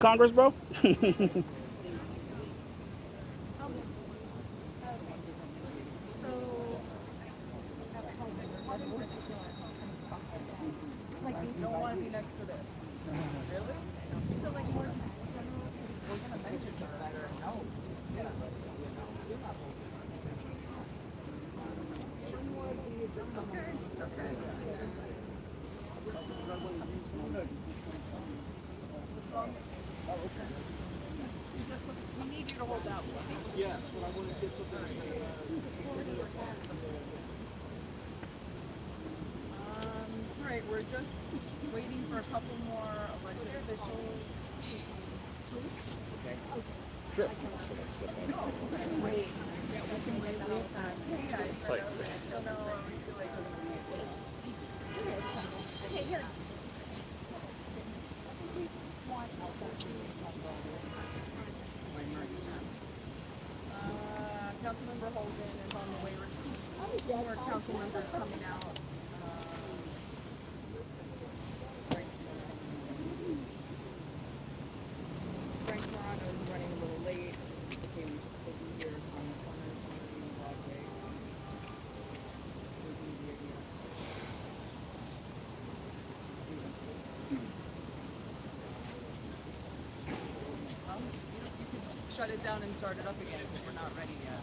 Congress, bro? All right, we're just waiting for a couple more elected officials. Sure. Wait. Yeah, we can wait that all the time. Yeah, it's like, I don't know, I always feel like Councilmember Holden is on the way. More council members coming out. Frank Morano is running a little late. Okay, we should still be here on the corner of Broadway. There's media here. You could shut it down and start it up again if we're not ready yet.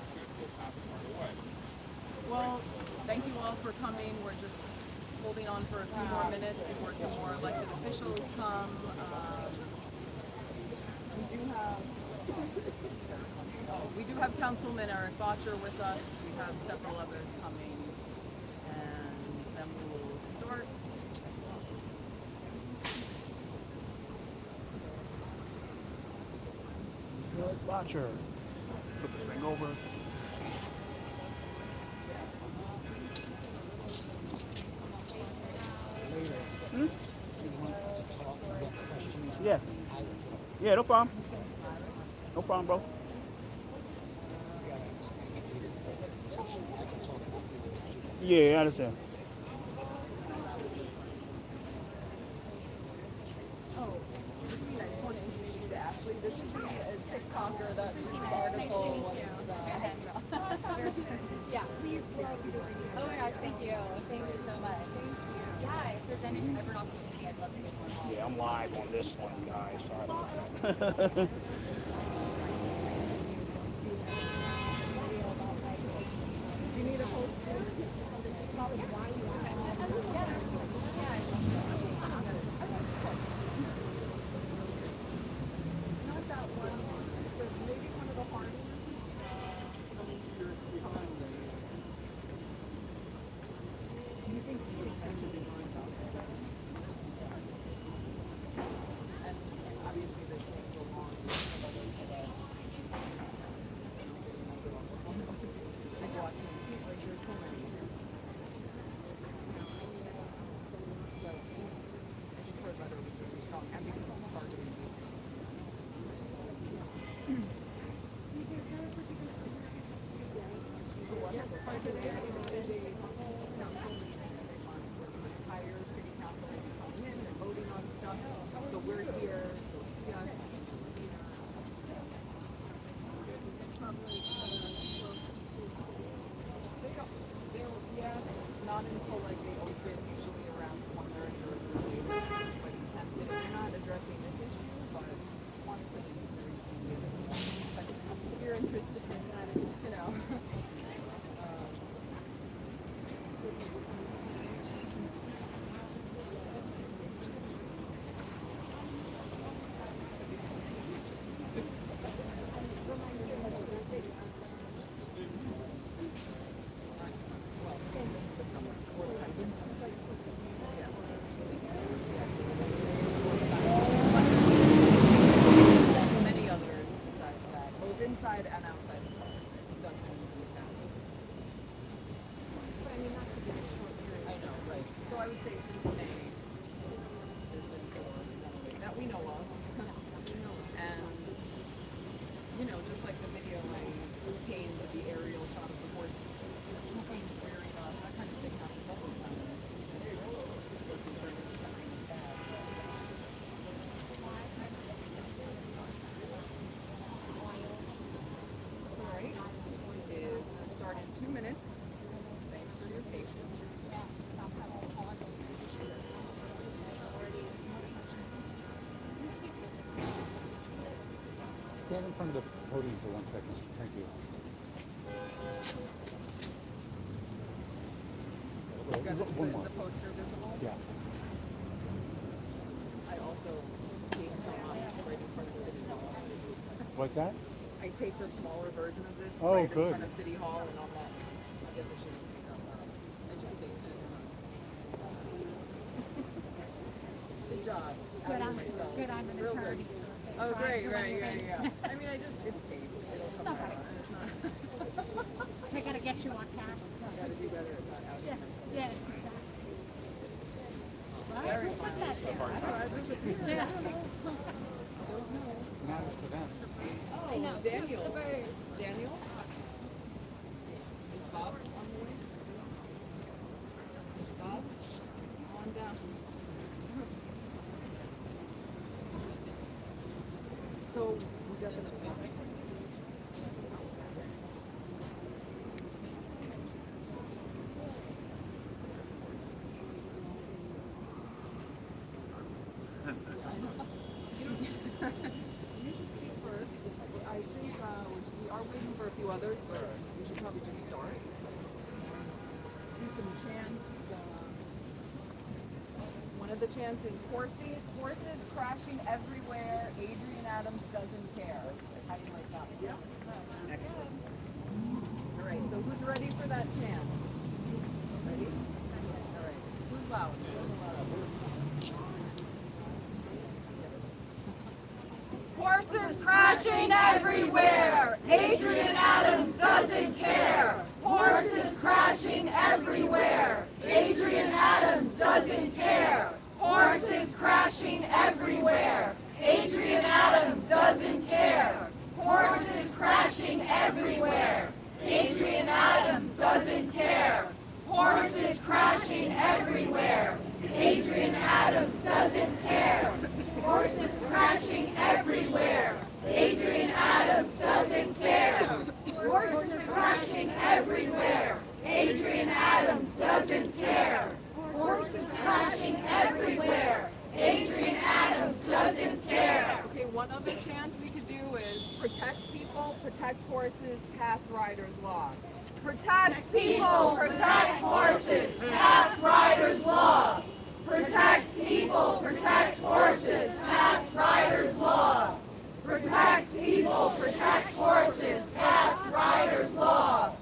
Well, thank you all for coming. We're just holding on for a few more minutes before some more elected officials come. We do have Councilman Eric Botcher with us. We have several others coming, and then we will start. Eric Botcher. Put this thing over. Yeah. Yeah, no problem. No problem, bro. Yeah, I understand. Oh, Christine, I just want to introduce you to Ashley. This is the TikToker that the article was. Yeah. Oh my gosh, thank you. Thank you so much. Yeah, if there's any ever an opportunity, I'd love to get one. Yeah, I'm live on this one, guys. Sorry about that. Do you need a post? Not that one. So maybe one of the hard ones. Do you think you could be going about that? And obviously the things go on with other celebs. Like watching, like there's so many. But I think her letter was really strong, and because it's targeting me. Today is a council meeting where the entire city council will be coming in and voting on stuff. So we're here, you'll see us. Yes, not until like they open, usually around 1:30 or later. But you can say they're not addressing this issue, but honestly, it's very convenient. But if you're interested in that, you know. Many others besides that, both inside and outside the park. Dozens in the past. But I mean, that's a bit short period. I know, right. So I would say since May, there's been 4 that we know of. And, you know, just like the video I obtained of the aerial shot of the horse looking wearing that kind of thing happens all the time. It's just, it doesn't turn into something as bad. minutes. Thanks for your patience. Stand in front of the podium for 1 second. Thank you. Is the poster visible? Yeah. I also taped some on right in front of City Hall. What's that? I taped a smaller version of this Oh, right good. in front of City Hall and on that. I guess I shouldn't say that. I just taped it. It's not. Good job. Good on, myself. good on an Real attorney. good. So if they Oh, try great, to do right, anything, yeah. I mean, it's taped. It'll come Okay. out. It's not. They gotta get you on camera. Gotta do better at that. Yeah, yeah, exactly. Very Who put that there? I don't know, it just appeared. Yeah. Matters to them. I know. Daniel. The birds. Daniel? Is Bob on the way? Bob? On down. So, we got the You should speak first. I think we are waiting for a few others, but we should probably just start. Do some chants. One of the chants is horses crashing everywhere. Adrian Adams doesn't care. How do you like that? Yeah. Excellent. All right. So who's ready for that chant? Ready? All right. Who's loud? Horses crashing everywhere. Adrian Adams doesn't care. Horses crashing everywhere. Adrian Adams doesn't care. Horses crashing everywhere. Adrian Adams doesn't care. Horses crashing everywhere. Adrian Adams doesn't care. Horses crashing everywhere. Adrian Adams doesn't care. Horses crashing everywhere. Adrian Adams doesn't care. Horses crashing everywhere. Adrian Adams doesn't care. Horses crashing everywhere. Adrian Adams doesn't care. Okay, one other chant we could do is protect people, protect horses, pass riders' law. Protect people, protect horses, pass riders' law. Protect people, protect horses, pass riders' law. Protect people, protect horses, pass riders' law.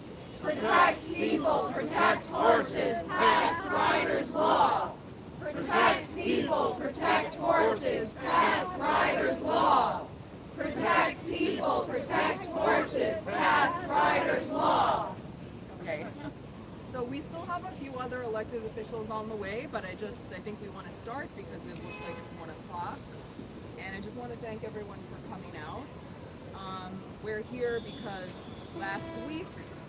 Protect people, protect horses, pass riders' law. Protect people, protect horses, pass riders' law. Protect people, protect horses, pass riders' law. Okay. So we still have a few other elected officials on the way, but I think we want to start because it looks like it's 1 o'clock. And I just want to thank everyone for coming out. We're here because last week...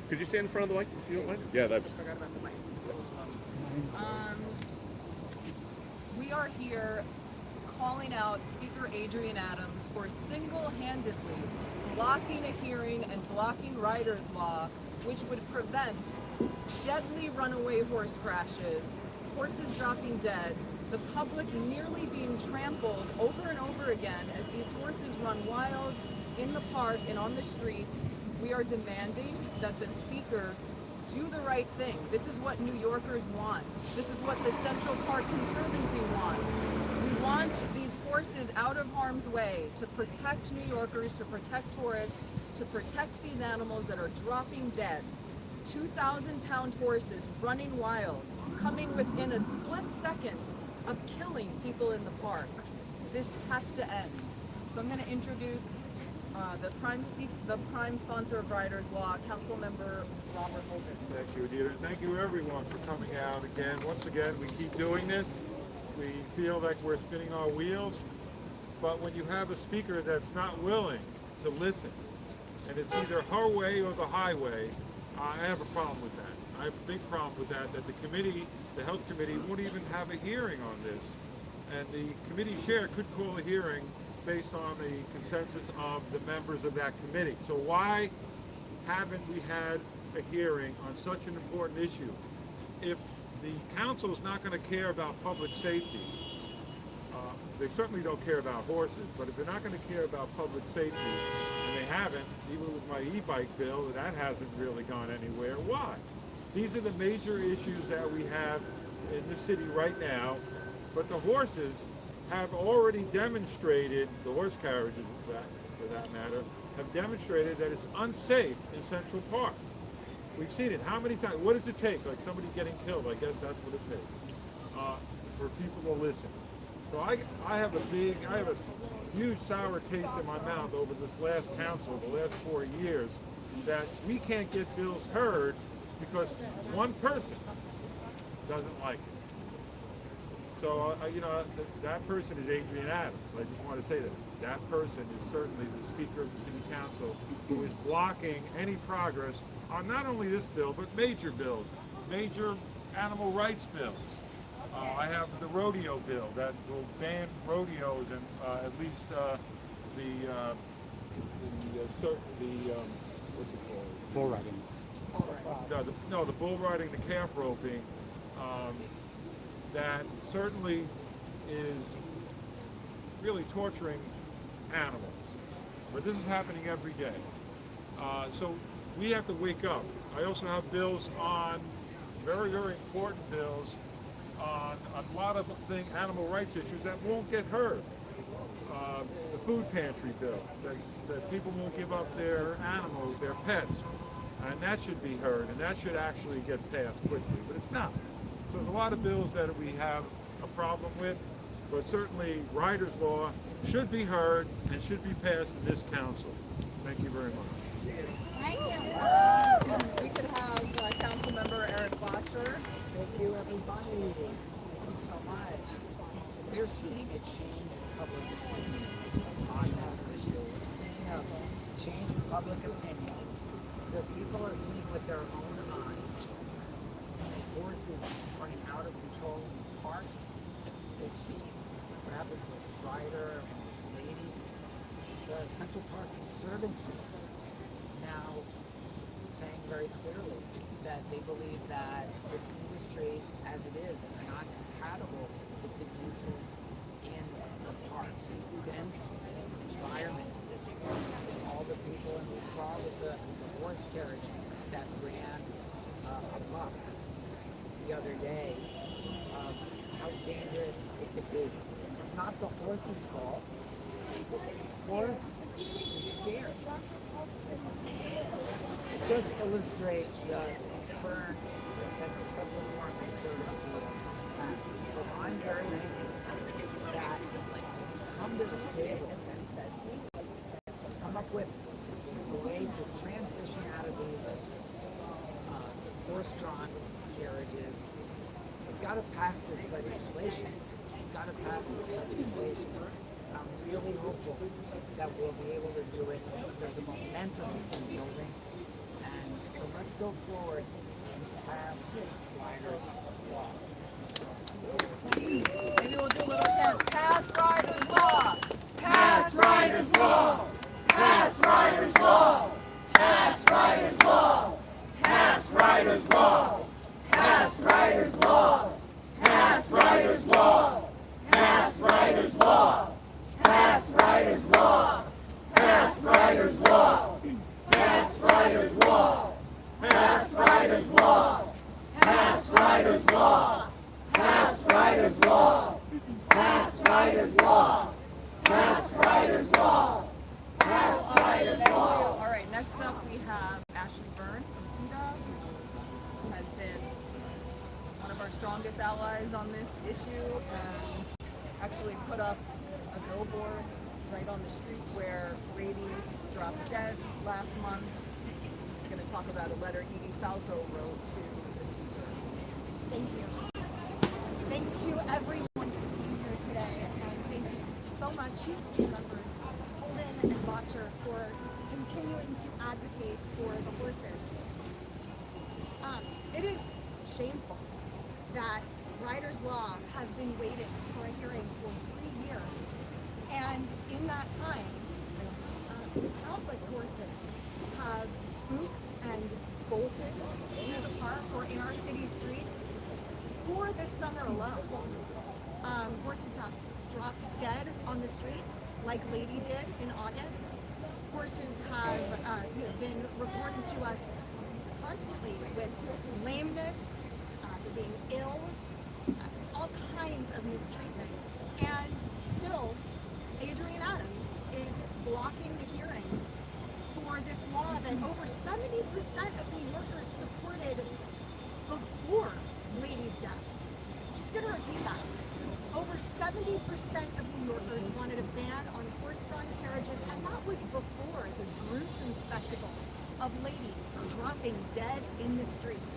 Could you stand in front of the mic if you don't mind? Yeah, that's... I forgot about the mic. We are here calling out Speaker Adrian Adams for single-handedly blocking a hearing and blocking riders' law, which would prevent deadly runaway horse crashes, horses dropping dead, the public nearly being trampled over and over again as these horses run wild in the park and on the streets. We are demanding that the Speaker do the right thing. This is what New Yorkers want. This is what the Central Park Conservancy wants. We want these horses out of harm's way to protect New Yorkers, to protect tourists, to protect these animals that are dropping dead. 2,000-pound horses running wild, coming within a split second of killing people in the park. This has to end. So I'm going to introduce the prime sponsor of Riders Law, Councilmember Robert Holden. Thank you, Anita. Thank you, everyone, for coming out again. Once again, we keep doing this. We feel like we're spinning our wheels, but when you have a speaker that's not willing to listen, and it's either her way or the highway, I have a problem with that. I have a big problem with that the committee, the Health Committee, won't even have a hearing on this. And the committee chair could call a hearing based on the consensus of the members of that committee. So why haven't we had a hearing on such an important issue. If the council is not going to care about public safety, they certainly don't care about horses, but if they're not going to care about public safety, and they haven't, even with my e-bike bill, that hasn't really gone anywhere, why? These are the major issues that we have in the city right now, but the horses have already demonstrated, the horse carriages for that matter, have demonstrated that it's unsafe in Central Park. We've seen it. How many times? What does it take? Like somebody getting killed, I guess that's what it takes, for people to listen. So I have a huge sour taste in my mouth over this last council, the last 4 years, that we can't get bills heard because one person doesn't like it. So, that person is Adrian Adams. I just want to say that person is certainly the Speaker of the City Council who is blocking any progress on not only this bill, but major bills, major animal rights bills. I have the rodeo bill that will ban rodeos and at least what's it called? Bull riding. The bull riding, the calf roping, that certainly is really torturing animals. But this is happening every day. So we have to wake up. I also have bills on, very, very important bills, on a lot of animal rights issues that won't get heard. The food pantry bill, that people won't give up their animals, their pets, and that should be heard, and that should actually get passed quickly, but it's not. So there's a lot of bills that we have a problem with, but certainly Riders Law should be heard and should be passed in this council. Thank you very much. Thank you. We could have Council Member Eric Botcher. Thank you, everybody. Thank you so much. We're seeing a change in public opinion on this issue. We're seeing a change in public opinion because people are seeing with their own eyes horses running out of control in the park. They see what happened with Ryder and Lady. The Central Park Conservancy is now saying very clearly that they believe that this industry, as it is not compatible with the uses in the park. This dense environment, all the people, and we saw with the horse carriage that ran amok the other day, how dangerous it could be. It's not the horse's fault. The horse is scared. It just illustrates the concern that the Central Park Conservancy has. So I'm very happy that come to the table to come up with a way to transition out of these horse-drawn carriages. We've got to pass this legislation. We've got to pass this legislation. I'm really hopeful that we'll be able to do it because the momentum has been building. And so let's go forward and pass Riders Law. Maybe we'll do a little chant. Pass Riders Law! Pass Riders Law! Pass Riders Law! Pass Riders Law! Pass Riders Law! Pass Riders Law! Pass Riders Law! Pass Riders Law! Pass Riders Law! Pass Riders Law! Pass Riders Law! Pass Riders Law! Pass Riders Law! Pass Riders Law! Pass Riders Law! Pass Riders Law! Pass Riders Law! All right, next up we have Ashley Byrne from PETA, who has been one of our strongest allies on this issue and actually put up a billboard right on the street where Brady dropped dead last month. He's going to talk about a letter Edie Falco wrote to the speaker. Thank you. Thanks to everyone for being here today, and thank you so much to members Holden and Botcher for continuing to advocate for the horses. It is shameful that Riders Law has been waiting for a hearing for 3 years, and in that time, countless horses have spooked and bolted through the park or in our city streets for this summer alone. Horses have dropped dead on the street, like Lady did in August. Horses have been reported to us constantly with lameness, being ill, all kinds of mistreatment. And still, Adrian Adams is blocking the hearing for this law that over 70% of New Yorkers supported before Lady's death. Just going to repeat that. Over 70% of New Yorkers wanted a ban on horse-drawn carriages, and that was before the gruesome spectacle of Lady dropping dead in the street.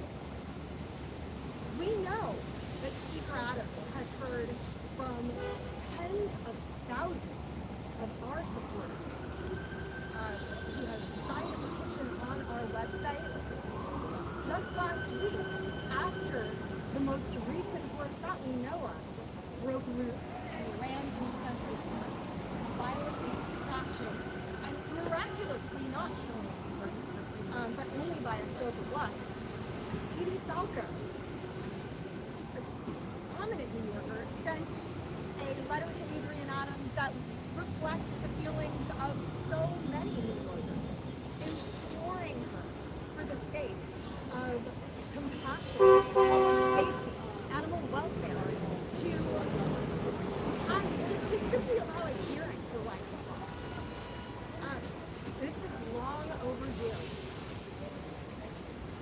We know that Speaker Adams has heard from tens of thousands of our supporters who have signed a petition on our website just last week after the most recent horse that we know of broke loose and ran in Central Park, violently crashing and miraculously not killing anyone, but only by a stroke of luck. Edie Falco, a prominent New Yorker, sent a letter to Adrian Adams that reflects the feelings of so many New Yorkers, imploring her for the sake of compassion, public safety, animal welfare, to simply allow a hearing for Riders Law. This is long overdue.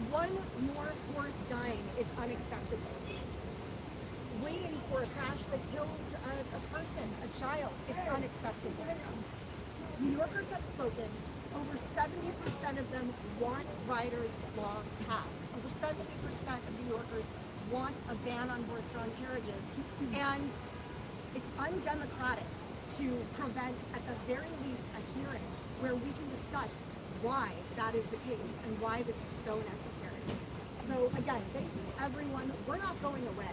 One more horse dying is unacceptable. Waiting for a crash that kills a person, a child, is unacceptable. New Yorkers have spoken. Over 70% of them want Riders Law passed. Over 70% of New Yorkers want a ban on horse-drawn carriages. And it's undemocratic to prevent, at the very least, a hearing where we can discuss why that is the case and why this is so necessary. So again, thank you everyone. We're not going away.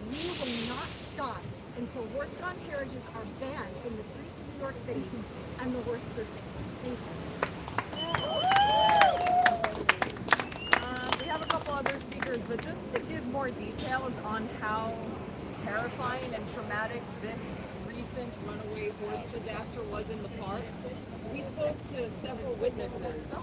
We will not stop until horse-drawn carriages are banned in the streets of New York City and the horses are safe. Thank you. We have a couple other speakers, but just to give more details on how terrifying and traumatic this recent runaway horse disaster was in the park, we spoke to several witnesses,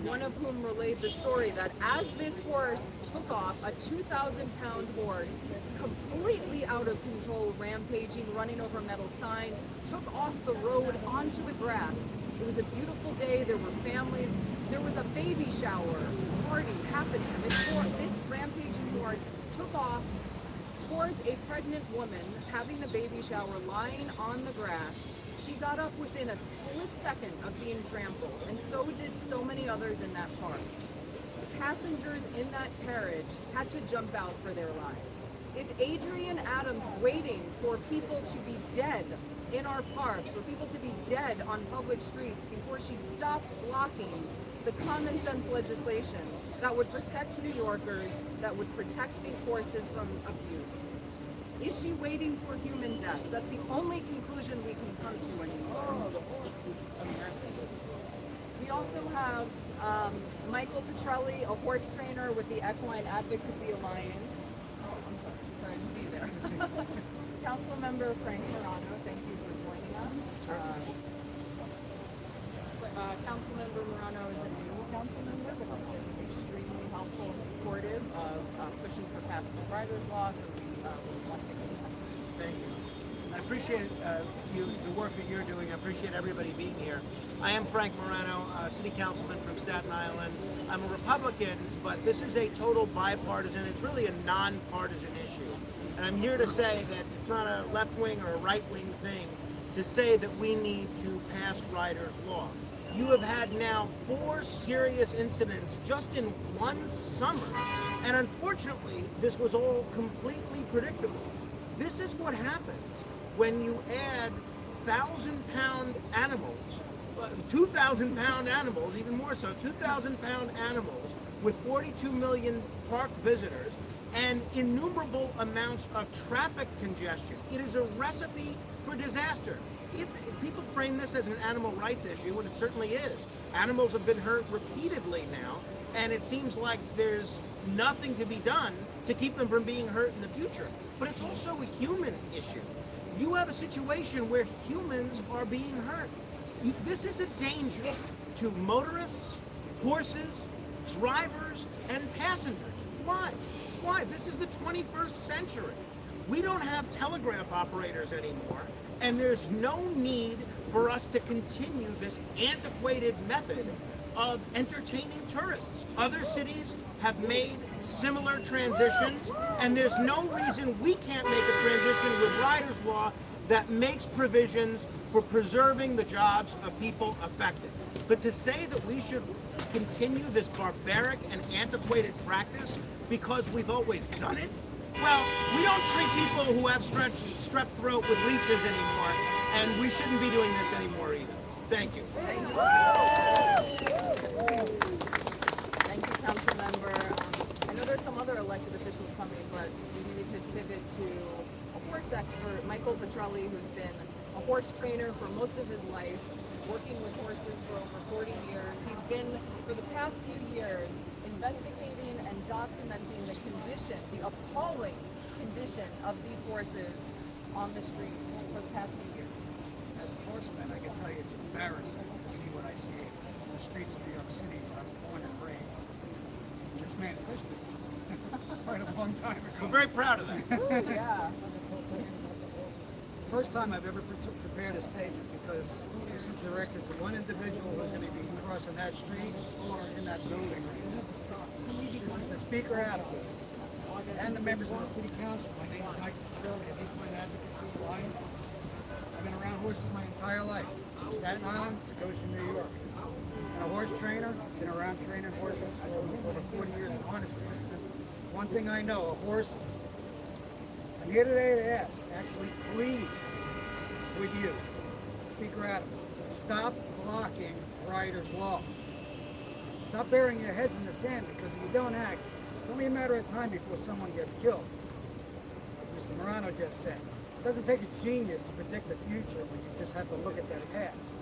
one of whom relayed the story that as this horse took off, a 2,000-pound horse, completely out of control, rampaging, running over metal signs, took off the road onto the grass. It was a beautiful day, there were families, there was a baby shower party happening. This rampaging horse took off towards a pregnant woman having a baby shower lying on the grass. She got up within a split second of being trampled, and so did so many others in that park. Passengers in that carriage had to jump out for their lives. Is Adrian Adams waiting for people to be dead in our parks, for people to be dead on public streets before she stops blocking the common sense legislation that would protect New Yorkers, that would protect these horses from abuse? Is she waiting for human deaths? That's the only conclusion we can come to anymore. We also have Michael Petrelli, a horse trainer with the Equine Advocacy Alliance. I'm sorry, I didn't see you there. Councilmember Frank Morano, thank you for joining us. Councilmember Morano is a new council member that has been extremely helpful and supportive of pushing for passage of riders' law, so we want to thank you. Thank you. I appreciate the work that you're doing. I appreciate everybody being here. I am Frank Morano, city councilman from Staten Island. I'm a Republican, but this is a total bipartisan, it's really a non-partisan issue. And I'm here to say that it's not a left-wing or a right-wing thing to say that we need to pass riders' law. You have had now 4 serious incidents just in one summer. And unfortunately, this was all completely predictable. This is what happens when you add 1,000-pound animals, 2,000-pound animals, even more so, 2,000-pound animals with 42 million park visitors and innumerable amounts of traffic congestion. It is a recipe for disaster. people frame this as an animal rights issue, and it certainly is. Animals have been hurt repeatedly now, and it seems like there's nothing to be done to keep them from being hurt in the future. But it's also a human issue. You have a situation where humans are being hurt. This is a danger to motorists, horses, drivers, and passengers. Why? Why? This is the 21st century. We don't have telegraph operators anymore, and there's no need for us to continue this antiquated method of entertaining tourists. Other cities have made similar transitions, and there's no reason we can't make a transition with Riders Law that makes provisions for preserving the jobs of people affected. But to say that we should continue this barbaric and antiquated practice because we've always done it, well, we don't treat people who have strep throat with leeches anymore, and we shouldn't be doing this anymore either. Thank you. Thank you, council member. I know there's some other elected officials coming, but maybe we could pivot to a horse expert, Michael Petrelli, who's been a horse trainer for most of his life, working with horses for over 40 years. He's been, for the past few years, investigating and documenting the condition, the appalling condition of these horses on the streets for the past few years. As a horseman, I can tell you it's embarrassing to see what I see on the streets of New York City where I was born and raised. In this man's district. Quite a long time ago. We're very proud of that. Ooh, yeah. First time I've ever prepared a statement because this is directed to one individual who's going to be crossing that street or in that building. This is the Speaker Adams and the members of the City Council. My name is Michael Petrelli of Equine Advocacy Alliance. I've been around horses my entire life. Staten Island to Goshen, New York. I'm a horse trainer, been around training horses for over 40 years in harness racing. One thing I know of horses, I'm here today to ask, actually plead with you, Speaker Adams, stop blocking Riders Law. Stop burying your heads in the sand, because if you don't act, it's only a matter of time before someone gets killed. Like Mr. Morano just said, it doesn't take a genius to predict the future when you just have to look at their past.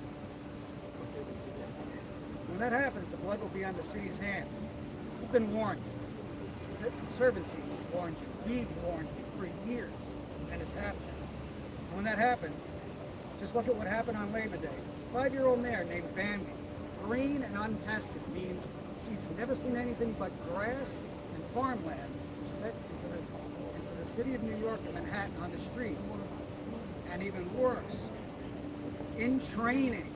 When that happens, the blood will be on the city's hands. You've been warned. The Conservancy warned you. We've warned you for years, and it's happened. And when that happens, just look at what happened on Labor Day. A 5-year-old mare named Bambi, green and untested, means she's never seen anything but grass and farmland set into the city of New York and Manhattan on the streets. And even worse, in training,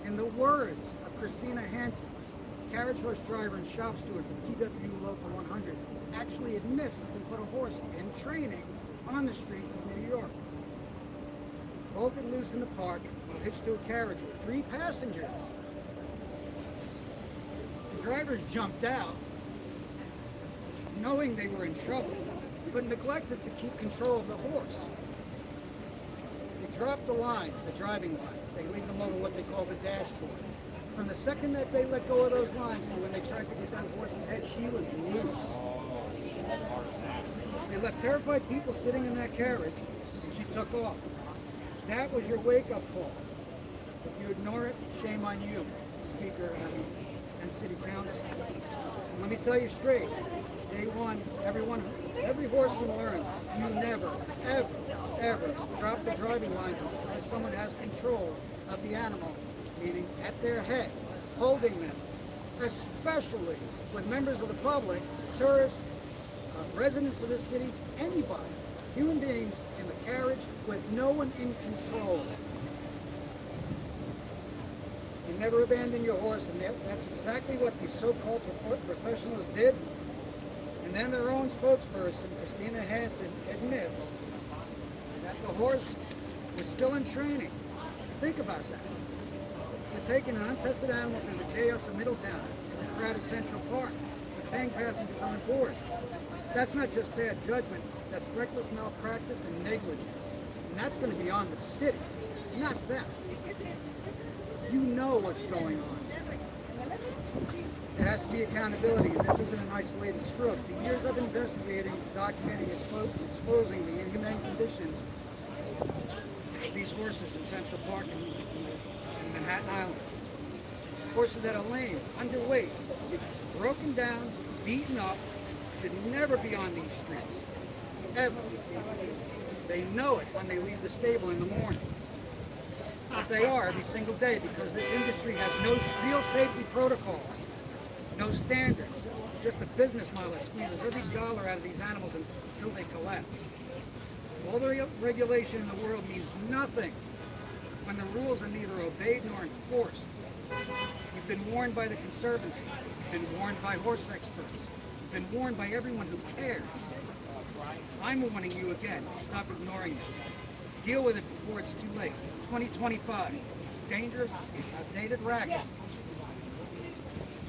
in the words of Christina Hansen, carriage horse driver and shop steward for TW Local 100, actually admits that they put a horse in training on the streets of New York. Bolted loose in the park, hitched to a carriage with 3 passengers. The drivers jumped out, knowing they were in trouble, but neglected to keep control of the horse. They dropped the lines, the driving lines. They leave them over what they call the dashboard. From the second that they let go of those lines to when they tried to get that horse's head, she was loose. They left terrified people sitting in that carriage, and she took off. That was your wake-up call. If you ignore it, shame on you, Speaker and City Council. And let me tell you straight, day one, every horseman learns, you never, ever, ever drop the driving lines unless someone has control of the animal, meaning at their head, holding them, especially with members of the public, tourists, residents of this city, anybody, human beings in the carriage with no one in control. You never abandon your horse, and that's exactly what these so-called professionals did. And then their own spokesperson, Christina Hansen, admits that the horse was still in training. Think about that. They're taking an untested animal through the chaos of Middletown in a crowded Central Park with paying passengers on board. That's not just bad judgment, that's reckless malpractice and negligence. And that's going to be on the city, not them. You know what's going on. There has to be accountability, and this isn't an isolated stroke. For years I've been investigating, documenting, exposing the inhumane conditions these horses in Central Park in Manhattan Island. Horses that are lame, underweight, broken down, beaten up, should never be on these streets. Ever. They know it when they leave the stable in the morning. But they are every single day because this industry has no real safety protocols, no standards, just a business model that squeezes every dollar out of these animals until they collapse. All the regulation in the world means nothing when the rules are neither obeyed nor enforced. You've been warned by the Conservancy, you've been warned by horse experts, you've been warned by everyone who cares. I'm warning you again, stop ignoring this. Deal with it before it's too late. It's 2025. It's dangerous, outdated racket.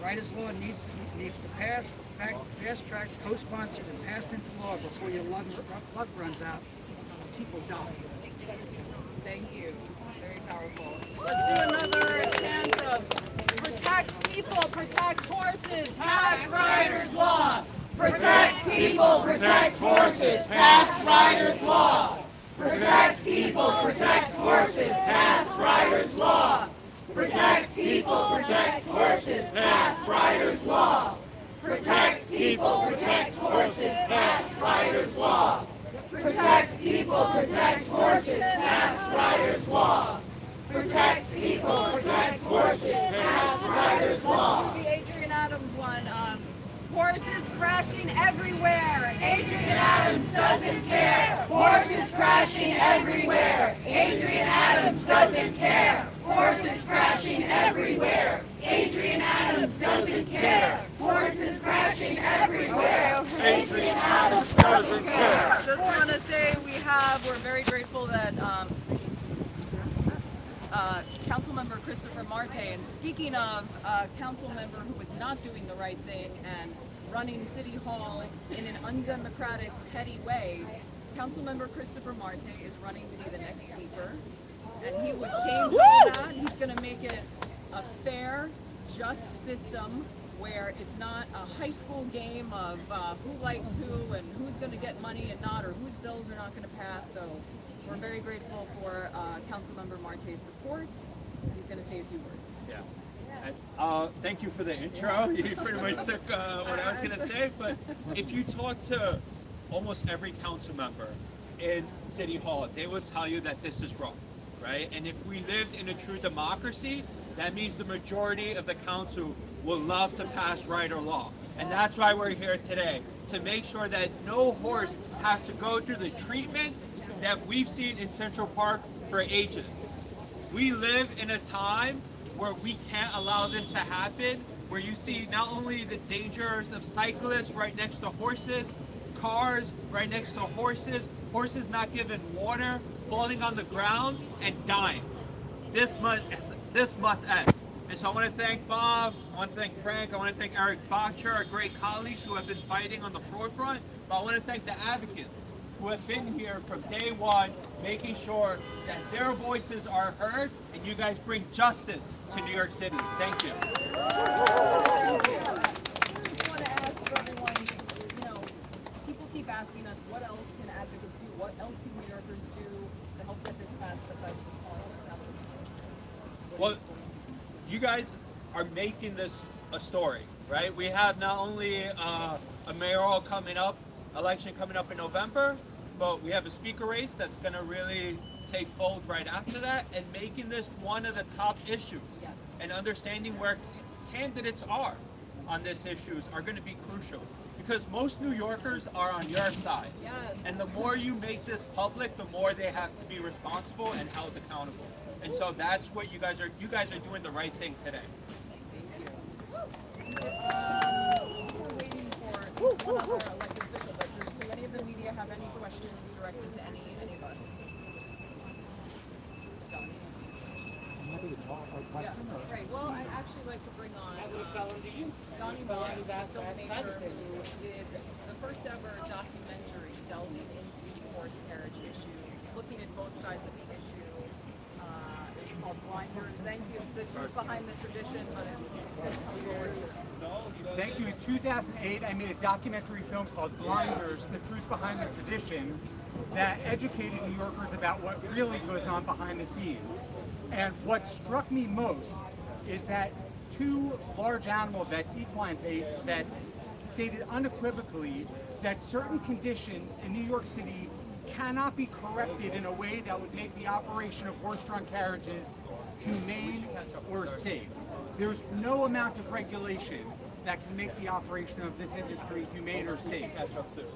Riders' law needs to pass, fast tracked, co-sponsored, and passed into law before your luck runs out. People die. Thank you. Very powerful. Let's do another chant of protect people, protect horses, pass riders' law. Protect people, protect horses, pass riders' law. Protect people, protect horses, pass riders' law. Protect people, protect horses, pass riders' law. Protect people, protect horses, pass riders' law. Protect people, protect horses, pass riders' law. Protect people, protect horses, pass riders' law. Let's do the Adrian Adams one. Horses crashing everywhere. Adrian Adams doesn't care. Horses crashing everywhere. Adrian Adams doesn't care. Horses crashing everywhere. Adrian Adams doesn't care. Horses crashing everywhere. Adrian Adams doesn't care. Just want to say we're very grateful that Councilmember Christopher Marte, and speaking of council member who was not doing the right thing and running City Hall in an undemocratic, petty way, Councilmember Christopher Marte is running to be the next speaker, and he would change all that. He's going to make it a fair, just system where it's not a high school game of who likes who and who's going to get money and not, or whose bills are not going to pass. So we're very grateful for Councilmember Marte's support. He's going to say a few words. Yeah. Thank you for the intro. You pretty much took what I was going to say. But if you talk to almost every council member in City Hall, they will tell you that this is wrong, right? And if we lived in a true democracy, that means the majority of the council will love to pass rider law. And that's why we're here today, to make sure that no horse has to go through the treatment that we've seen in Central Park for ages. We live in a time where we can't allow this to happen, where you see not only the dangers of cyclists right next to horses, cars right next to horses, horses not given water, falling on the ground and dying. This must end. And so I want to thank Bob, I want to thank Frank, I want to thank Eric Boxer, our great colleagues who have been fighting on the forefront, but I want to thank the advocates who have been here from day one, making sure that their voices are heard and you guys bring justice to New York City. Thank you. I just want to ask for everyone, people keep asking us what else can advocates do, what else can New Yorkers do to help get this passed besides just calling for the council. Well, you guys are making this a story, right? We have not only a mayoral election coming up in November, but we have a speaker race that's going to really take fold right after that, and making this one of the top issues. Yes. And understanding where candidates are on this issues are going to be crucial, because most New Yorkers are on your side. Yes. And the more you make this public, the more they have to be responsible and held accountable. And so that's what you guys are doing the right thing today. Thank you. We're waiting for at least one other elected official, but do any of the media have any questions directed to any of us? Donnie? I'm happy to talk. A question? Yeah, right. Well, I'd actually like to bring on Donnie Moss, a filmmaker who did the first ever documentary delving into the horse carriage issue, looking at both sides of the issue. It It's called Blinders. Thank you. The truth behind the tradition, but it's forward to it. Thank you. In 2008, I made a documentary film called Blinders, The Truth Behind the Tradition, that educated New Yorkers about what really goes on behind the scenes. And what struck me most is that two large animal vets, equine vets, stated unequivocally that certain conditions in New York City cannot be corrected in a way that would make the operation of horse-drawn carriages humane or safe. There's no amount of regulation that can make the operation of this industry humane or safe.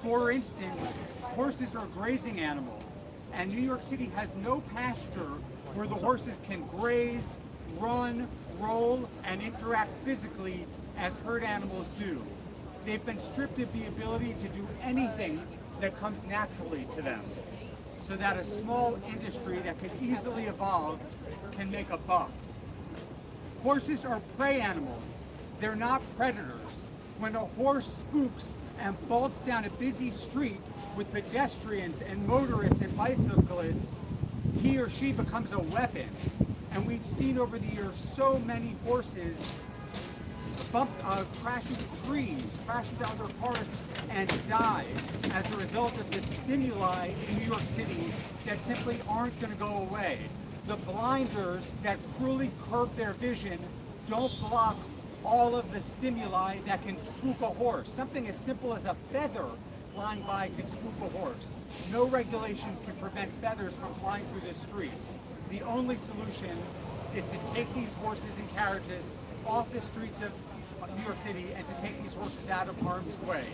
For instance, horses are grazing animals, and New York City has no pasture where the horses can graze, run, roll, and interact physically as herd animals do. They've been stripped of the ability to do anything that comes naturally to them, so that a small industry that could easily evolve can make a buck. Horses are prey animals. They're not predators. When a horse spooks and bolts down a busy street with pedestrians and motorists and bicyclists, he or she becomes a weapon. And we've seen over the years so many horses crash into trees, crash into other cars, and die as a result of the stimuli in New York City that simply aren't going to go away. The blinders that cruelly curb their vision don't block all of the stimuli that can spook a horse. Something as simple as a feather flying by can spook a horse. No regulation can prevent feathers from flying through the streets. The only solution is to take these horses and carriages off the streets of New York City and to take these horses out of harm's way.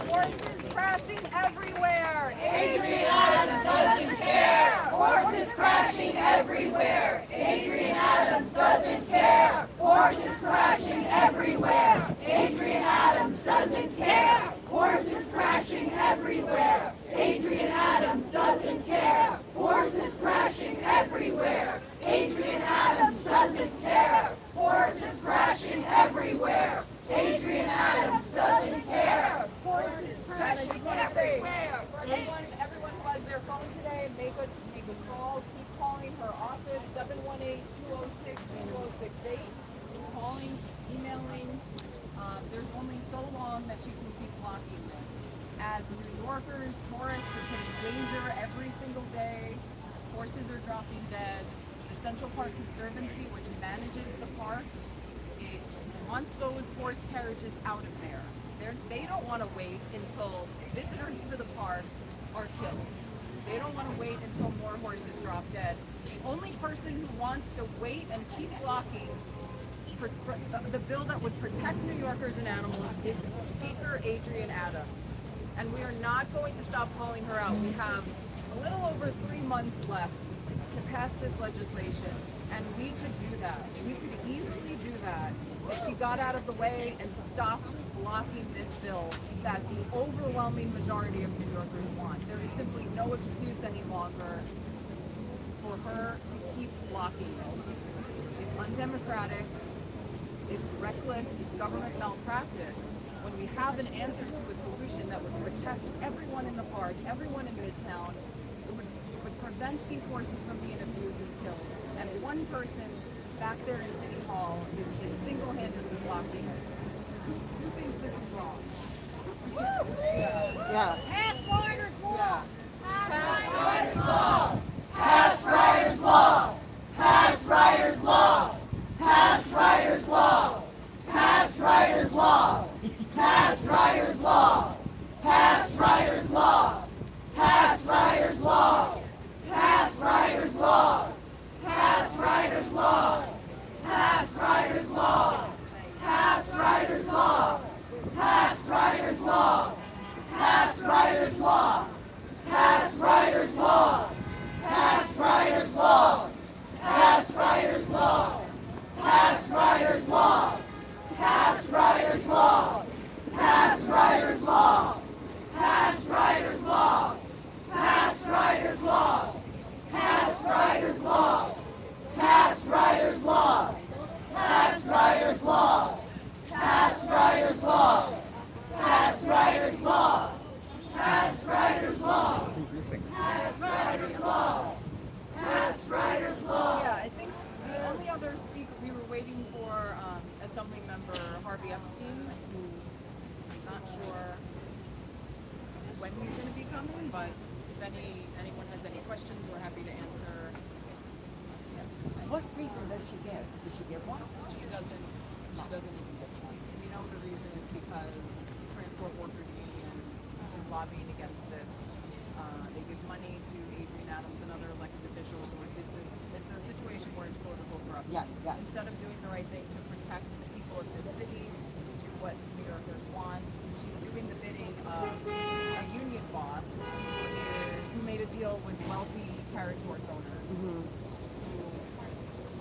Horses crashing everywhere. Adrian Adams doesn't care. Horses crashing everywhere. Adrian Adams doesn't care. Horses crashing everywhere. Adrian Adams doesn't care. Horses crashing everywhere. Adrian Adams doesn't care. Horses crashing everywhere. Adrian Adams doesn't care. Horses crashing everywhere. Adrian Adams doesn't care. Horses crashing everywhere. For everyone who has their phone today, make a call. Keep calling her office, 718-206-2068. Calling, emailing. There's only so long that she can keep blocking this. As New Yorkers, tourists are put in danger every single day. Horses are dropping dead. The Central Park Conservancy, which manages the park, wants those horse carriages out of there. They don't want to wait until visitors to the park are killed. They don't want to wait until more horses drop dead. The only person who wants to wait and keep blocking the bill that would protect New Yorkers and animals is Speaker Adrian Adams. And we are not going to stop calling her out. We have a little over 3 months left to pass this legislation, and we could do that. We could easily do that if she got out of the way and stopped blocking this bill that the overwhelming majority of New Yorkers want. There is simply no excuse any longer for her to keep blocking this. It's undemocratic, it's reckless, it's government malpractice. When we have an answer to a solution that would protect everyone in the park, everyone in Midtown, it would prevent these horses from being abused and killed. And one person back there in City Hall is single-handedly blocking it. Who thinks this is wrong? Yeah. Pass Riders Law! Pass Riders Law! Pass Riders Law! Pass Riders Law! Pass Riders Law! Pass Riders Law! Pass Riders Law! Pass Riders Law! Pass Riders Law! Pass Riders Law! Pass Riders Law! Pass Riders Law! Pass Riders Law! Pass Riders Law! Pass Riders But if anyone has any questions, we're happy to answer. What reason does she give? Does she give one? She doesn't even get one. We know the reason is because the Transport Workers Union is lobbying against this. They give money to Adrian Adams and other elected officials, so it's a situation where it's political corruption. Yeah. Instead of doing the right thing to protect the people of this city and to do what New Yorkers want, she's doing the bidding of a union boss who made a deal with wealthy carriage horse owners who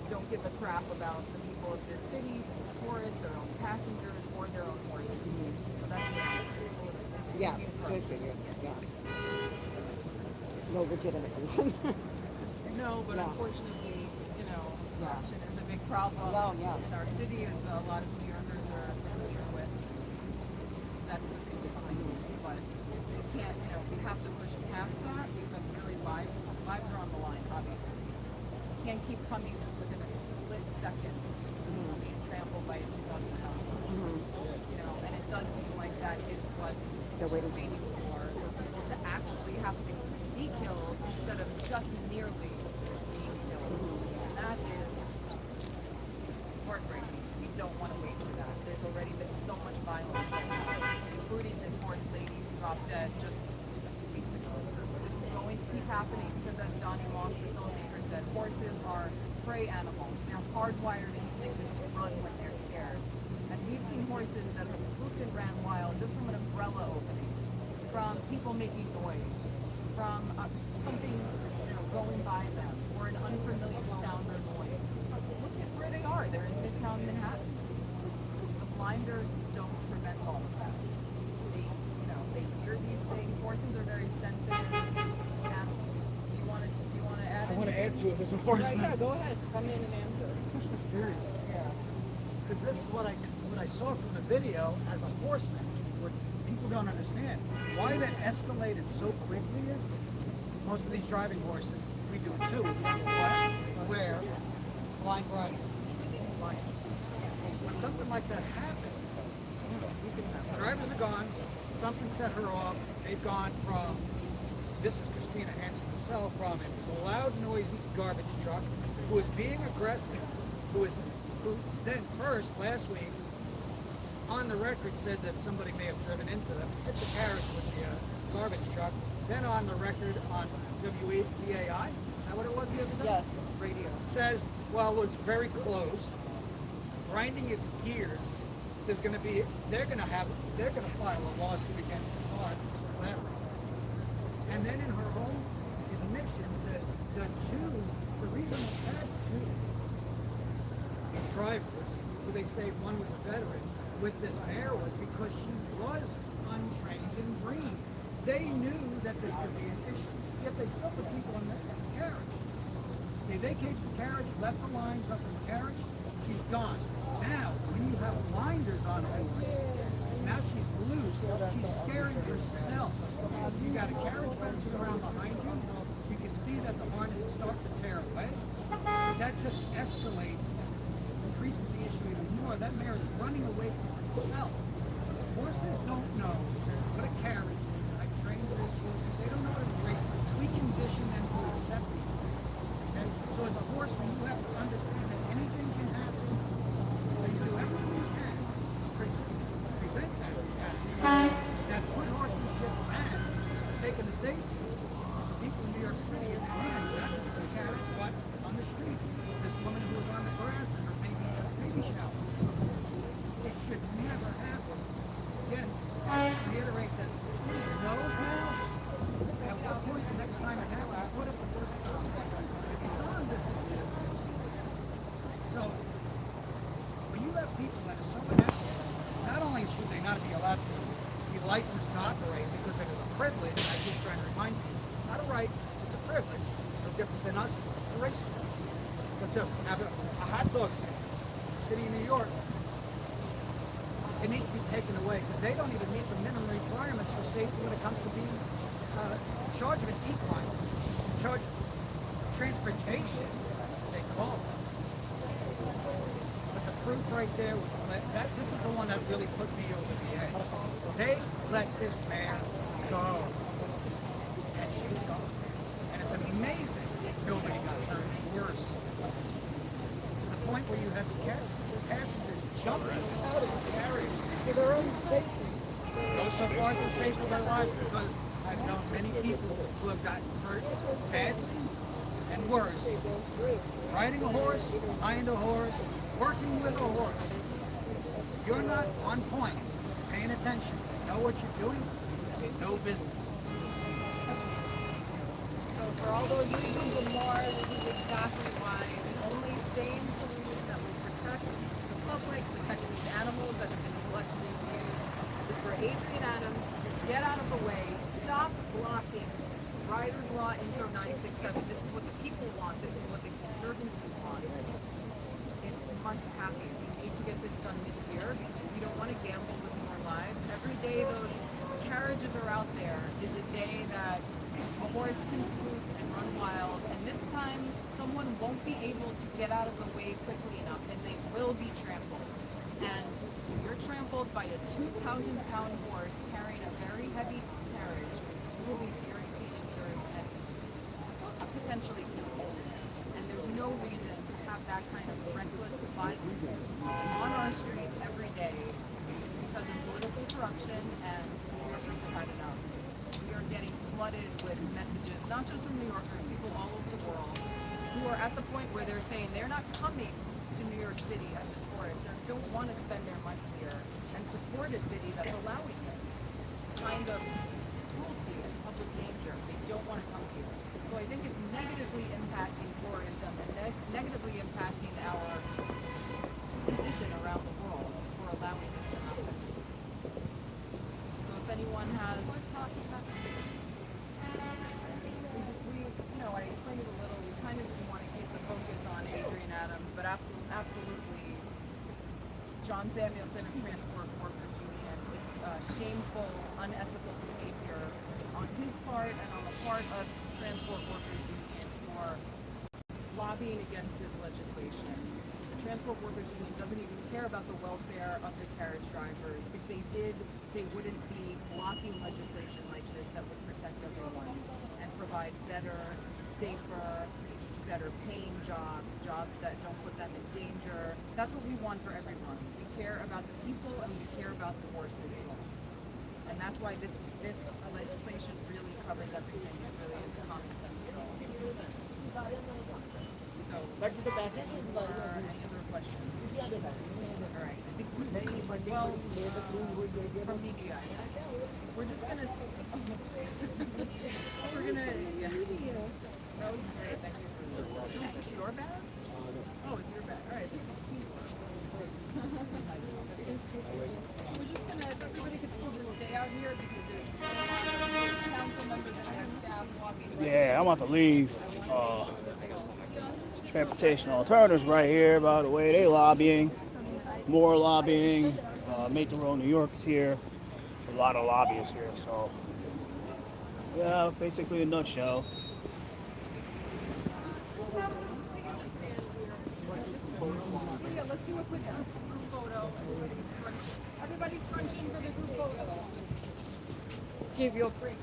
don't give a crap about the people of this city, tourists, their own passengers, or their own horses. So that's the answer. It's political. It's union corruption. No legitimate reason. No, but unfortunately, corruption is a big problem in our city, as a lot of New Yorkers are familiar with. That's the reason behind this. But we can't, we have to push past that because really lives are on the line, obviously. Can't keep coming just within a split second being trampled by a 2,000-pound horse. And it does seem like that is what she's waiting for people to actually have to be killed instead of just merely being killed. And that is heartbreaking. We don't want to wait for that. There's already been so much violence going on, including this horse lady who dropped dead just weeks ago. This is going to keep happening because, as Donnie Moss, the filmmaker, said, horses are prey animals. Their hardwired instinct is to run when they're scared. And we've seen horses that have spooked and ran wild just from an umbrella opening, from people making noise, from something going by them, or an unfamiliar sound or noise. Look at where they are. They're in Midtown Manhattan. The blinders don't prevent all of that. They hear these things. Horses are very sensitive animals. Do you want to add? I want to add to it as a horseman. Yeah, go ahead. Come in and answer. Seriously. Yeah. Because this is what I saw from the video as a horseman. What people don't understand. Why that escalated so quickly is most of these driving horses, we do it too, where blind riding. When something like that happens, drivers are gone, something set her off, they've gone from, this is Christina Hansen herself, from it was a loud, noisy garbage truck who was being aggressive, who then first, last week, on the record said that somebody may have driven into them, hit the carriage with the garbage truck, then on the record on WBAI, is that what it was the other day? Yes, radio. Says, well, it was very close, grinding its gears, they're going to file a lawsuit against the car, which is whatever. And then in her own admission says the reason they had two drivers, who they say one was a veteran, with this mare was because she was untrained and green. They knew that this could be an issue, yet they still put people in the carriage. They vacated the carriage, left the lines up in the carriage, she's gone. Now, when you have blinders on a horse, now she's loose, she's scaring herself. You got a carriage bouncing around behind you, you can see that the harness is starting to tear away. That just escalates and increases the issue even more. That mare is running away from herself. Horses don't know what a carriage is. I trained race horses, they don't know what a race, but we condition them to accept these things. Okay? So as a horseman, you have to understand that anything can happen. So you do everything you can to prevent that from happening. That's good horsemanship and taking the safety of people in New York City in their hands, not just in the carriage, but on the streets. This woman who was on the grass in her baby shower. It should never happen. Again, I reiterate that the city knows now. At what point, the next time it happens, what if the person doesn't happen? It's on the city. So, when you have people that are so inept, not only should they not be allowed to be licensed to operate because it is a privilege, I keep trying to remind people, it's not a right, it's a privilege, no different than us, it's a racehorse. But to have a hot dog stand in the city of New York, it needs to be taken away because they don't even meet the minimum requirements for safety when it comes to being in charge of an equine, in charge of transportation, they call it. But the proof right there was this is the one that really put me over the edge. They let this man go. amazing. Nobody got hurt. Worse. To the point where you had the passengers jumping out of the carriage for their own safety. Go so far to save their lives, because I've known many people who have gotten hurt badly and worse. Riding a horse, behind a horse, working with a horse. If you're not on point, paying attention, know what you're doing, you have no business. So for all those reasons and more, this is exactly why the only sane solution that will protect the public, protect these animals that have been neglected and abused, is for Adrian Adams to get out of the way, stop blocking Rider's Law Intro 967. This is what the people want. This is what the Conservancy wants. It must happen. We need to get this done this year because we don't want to gamble with more lives. Every day those carriages are out there is a day that a horse can swoop and run wild, and this time someone won't be able to get out of the way quickly enough, and they will be trampled. And when you're trampled by a 2,000-pound horse carrying a very heavy carriage, you will be seriously injured and potentially killed. And there's no reason to have that kind of reckless violence on our streets every day. It's because of political corruption, and New Yorkers have had enough. We are getting flooded with messages, not just from New Yorkers, people all over the world, who are at the point where they're saying they're not coming to New York City as a tourist. They don't want to spend their money here and support a city that's allowing this kind of cruelty and public danger. They don't want to come here. So I think it's negatively impacting tourism and negatively impacting our position around the world for allowing this to happen. So if anyone has, I explained it a little. We kind of just want to keep the focus on Adrian Adams, but absolutely, John Samuelson of Transport Workers Union. It's shameful, unethical behavior on his part and on the part of Transport Workers Union for lobbying against this legislation. The Transport Workers Union doesn't even care about the welfare of the carriage drivers. If they did, they wouldn't be blocking legislation like this that would protect everyone and provide better, safer, better paying jobs, jobs that don't put them in danger. That's what we want for everyone. We care about the people and we care about the horses both. And that's why this legislation really covers everything. It really is a common sense bill. So, any other questions? All right. I think from media. We're just gonna. Yeah. That was great. Thank you for that. Is this your bag? Oh, it's your bag. All right. This is teamwork. We're just gonna. If everybody could still just stay out here because there's council members and their staff walking. Yeah, I'm about to leave. Transportation alternatives right here, by the way, they lobbying. More lobbying. Make the Road New York is here. There's a lot of lobbyists here, so yeah, basically a nutshell. Yeah, let's do a quick group photo. Everybody's scrunching for the group photo. Give you a break.